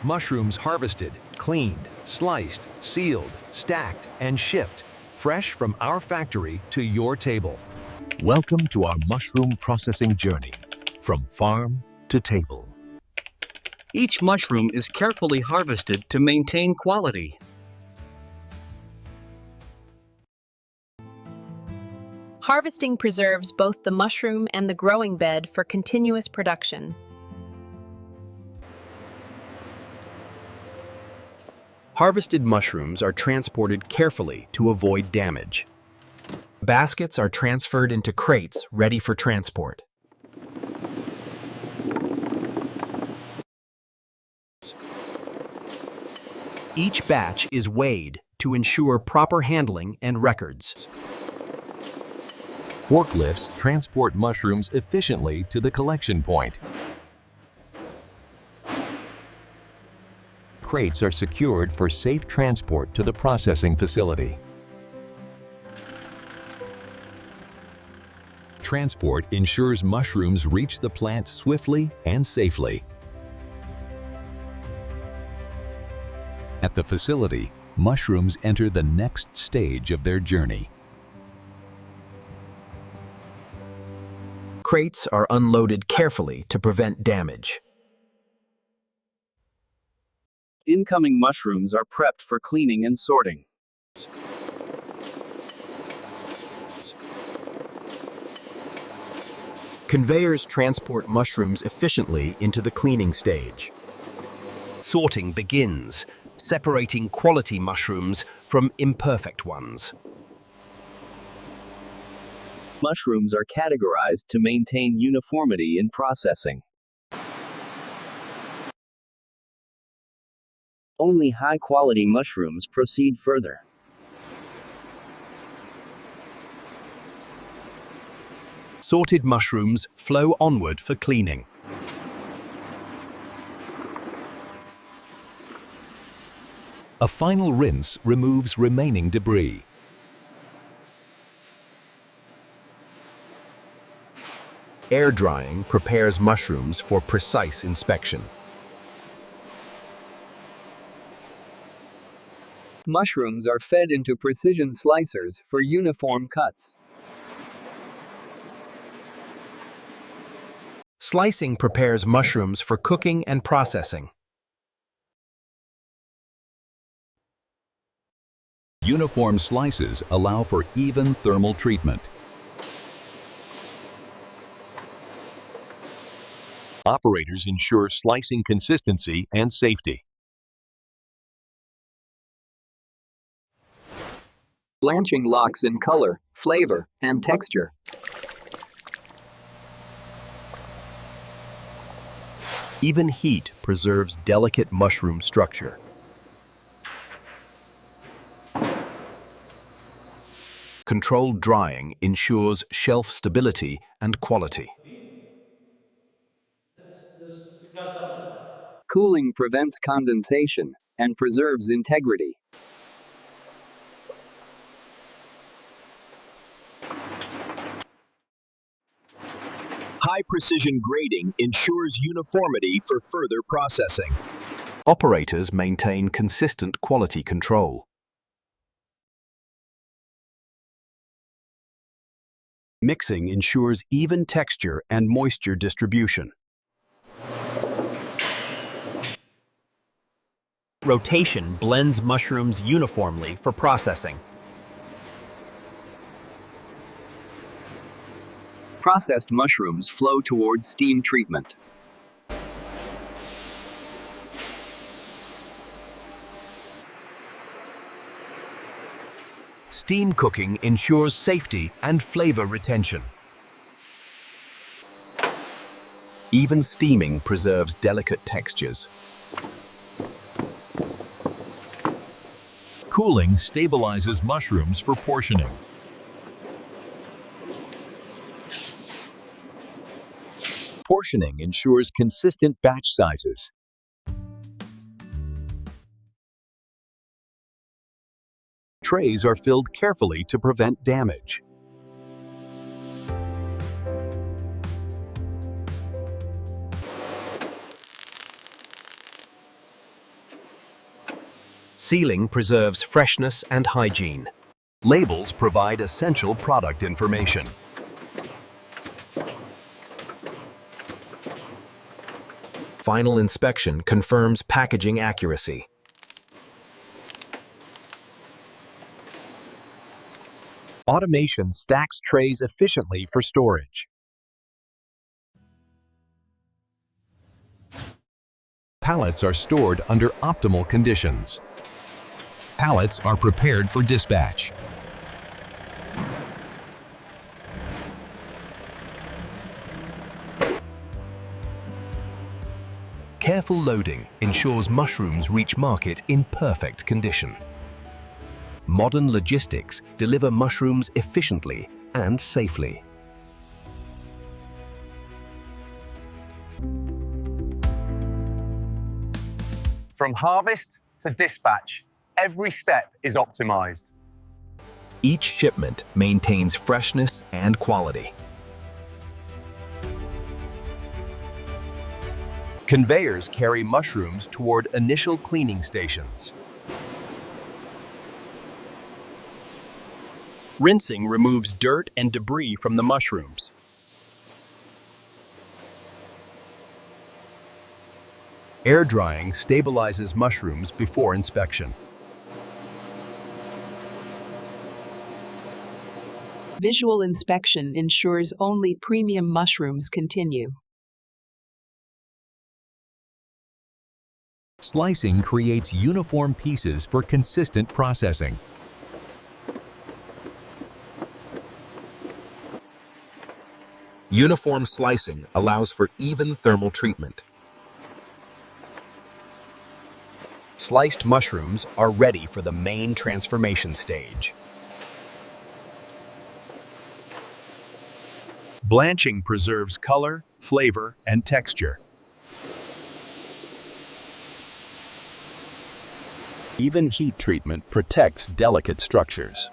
Mushrooms harvested, cleaned, sliced, sealed, stacked, and shipped, fresh from our factory to your table. Welcome to our mushroom processing journey, from farm to table. Each mushroom is carefully harvested to maintain quality. Harvesting preserves both the mushroom and the growing bed for continuous production. Harvested mushrooms are transported carefully to avoid damage. Baskets are transferred into crates ready for transport. Each batch is weighed to ensure proper handling and records. Forklifts transport mushrooms efficiently to the collection point. Crates are secured for safe transport to the processing facility. Transport ensures mushrooms reach the plant swiftly and safely. At the facility, mushrooms enter the next stage of their journey. Crates are unloaded carefully to prevent damage. Incoming mushrooms are prepped for cleaning and sorting. Conveyors transport mushrooms efficiently into the cleaning stage. Sorting begins, separating quality mushrooms from imperfect ones. Mushrooms are categorized to maintain uniformity in processing. Only high-quality mushrooms proceed further. Sorted mushrooms flow onward for cleaning. A final rinse removes remaining debris. Air drying prepares mushrooms for precise inspection. Mushrooms are fed into precision slicers for uniform cuts. Slicing prepares mushrooms for cooking and processing. Uniform slices allow for even thermal treatment. Operators ensure slicing consistency and safety. Blanching locks in color, flavor, and texture. Even heat preserves delicate mushroom structure. Controlled drying ensures shelf stability and quality. Cooling prevents condensation and preserves integrity. High-precision grading ensures uniformity for further processing. Operators maintain consistent quality control. Mixing ensures even texture and moisture distribution. Rotation blends mushrooms uniformly for processing. Processed mushrooms flow towards steam treatment. Steam cooking ensures safety and flavor retention. Even steaming preserves delicate textures. Cooling stabilizes mushrooms for portioning. Portioning ensures consistent batch sizes. Trays are filled carefully to prevent damage. Sealing preserves freshness and hygiene. Labels provide essential product information. Final inspection confirms packaging accuracy. Automation stacks trays efficiently for storage. Pallets are stored under optimal conditions. Pallets are prepared for dispatch. Careful loading ensures mushrooms reach market in perfect condition. Modern logistics deliver mushrooms efficiently and safely. From harvest to dispatch, every step is optimized. Each shipment maintains freshness and quality. Conveyors carry mushrooms toward initial cleaning stations. Rinsing removes dirt and debris from the mushrooms. Air drying stabilizes mushrooms before inspection. Visual inspection ensures only premium mushrooms continue. Slicing creates uniform pieces for consistent processing. Uniform slicing allows for even thermal treatment. Sliced mushrooms are ready for the main transformation stage. Blanching preserves color, flavor, and texture. Even heat treatment protects delicate structures.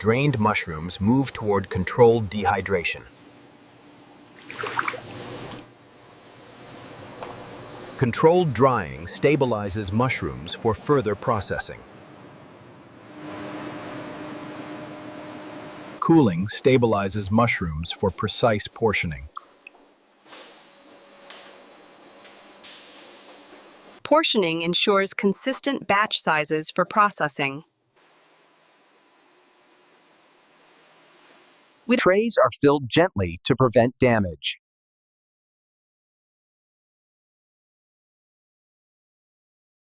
Drained mushrooms move toward controlled dehydration. Controlled drying stabilizes mushrooms for further processing. Cooling stabilizes mushrooms for precise portioning. Portioning ensures consistent batch sizes for processing. Trays are filled gently to prevent damage.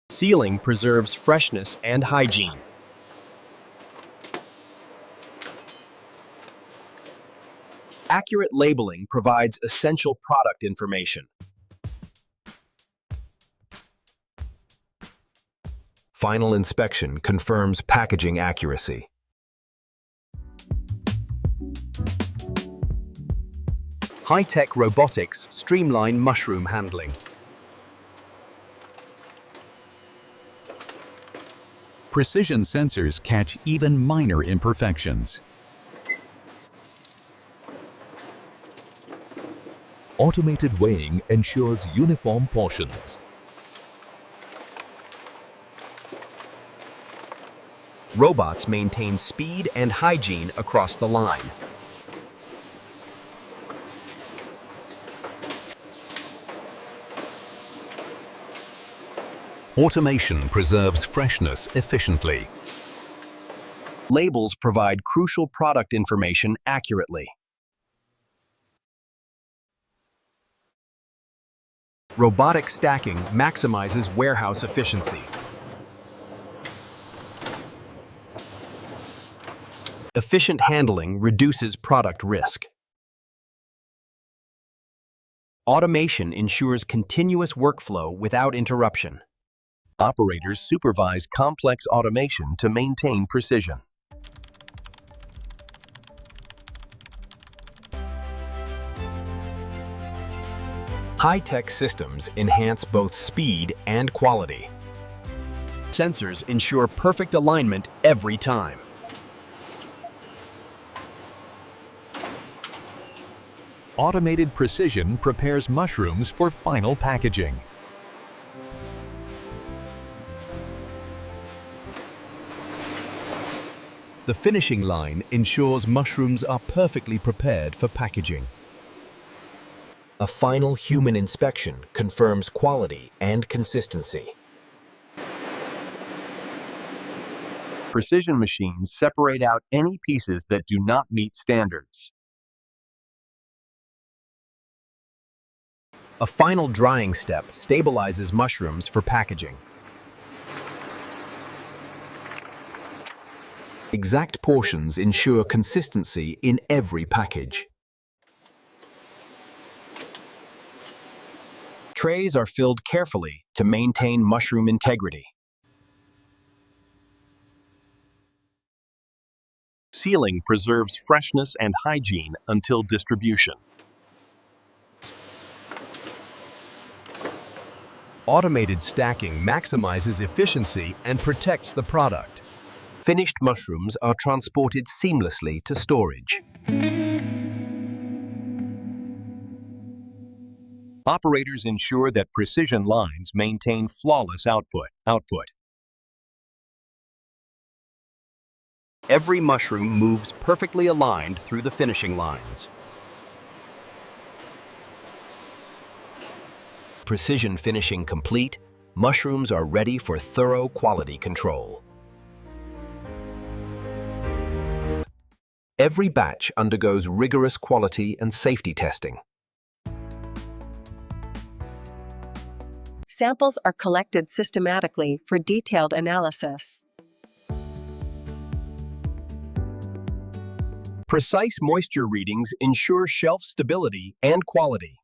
Sealing preserves freshness and hygiene. Accurate labeling provides essential product information. Final inspection confirms packaging accuracy. High-tech robotics streamline mushroom handling. Precision sensors catch even minor imperfections. Automated weighing ensures uniform portions. Robots maintain speed and hygiene across the line. Automation preserves freshness efficiently. Labels provide crucial product information accurately. Robotic stacking maximizes warehouse efficiency. Efficient handling reduces product risk. Automation ensures continuous workflow without interruption. Operators supervise complex automation to maintain precision. High-tech systems enhance both speed and quality. Sensors ensure perfect alignment every time. automated precision prepares mushrooms for final packaging. The finishing line ensures mushrooms are perfectly prepared for packaging. A final human inspection confirms quality and consistency. Precision machines separate out any pieces that do not meet standards. A final drying step stabilizes mushrooms for packaging. Exact portions ensure consistency in every package. Trays are filled carefully to maintain mushroom integrity. Sealing preserves freshness and hygiene until distribution. Automated stacking maximizes efficiency and protects the product. Finished mushrooms are transported seamlessly to storage. Operators ensure that precision lines maintain flawless output. Every mushroom moves perfectly aligned through the finishing lines. Precision finishing complete, mushrooms are ready for thorough quality control. Every batch undergoes rigorous quality and safety testing. Samples are collected systematically for detailed analysis. Precise moisture readings ensure shelf stability and quality.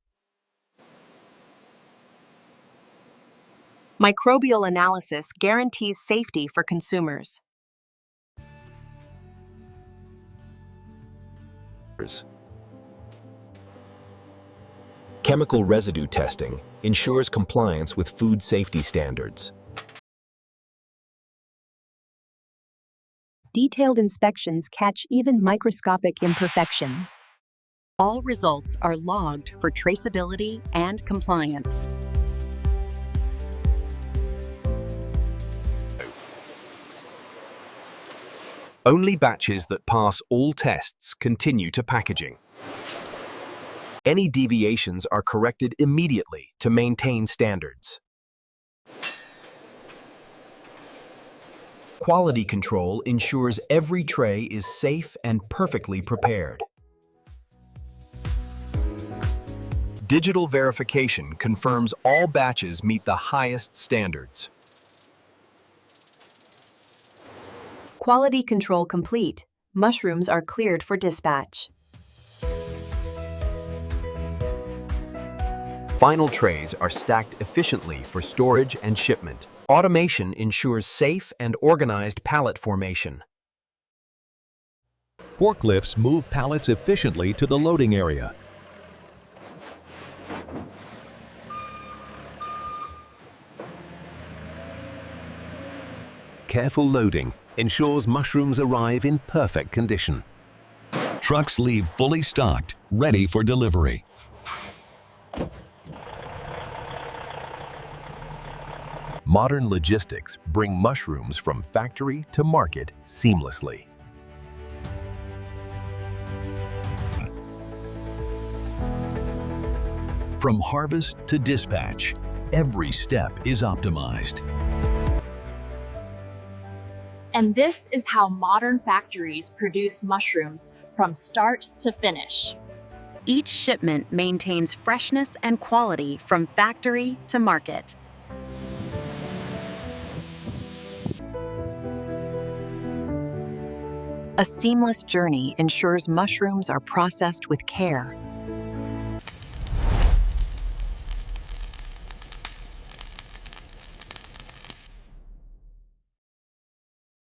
Microbial analysis guarantees safety for consumers. Chemical residue testing ensures compliance with food safety standards. Detailed inspections catch even microscopic imperfections. All results are logged for traceability and compliance. Only batches that pass all tests continue to packaging. Any deviations are corrected immediately to maintain standards. Quality control ensures every tray is safe and perfectly prepared. Digital verification confirms all batches meet the highest standards. Quality control complete. Mushrooms are cleared for dispatch. Final trays are stacked efficiently for storage and shipment. Automation ensures safe and organized pallet formation. Forklifts move pallets efficiently to the loading area. Careful loading ensures mushrooms arrive in perfect condition. Trucks leave fully stocked, ready for delivery. Modern logistics bring mushrooms from factory to market seamlessly. From harvest to dispatch, every step is optimized. And this is how modern factories produce mushrooms from start to finish. Each shipment maintains freshness and quality from factory to market. A seamless journey ensures mushrooms are processed with care,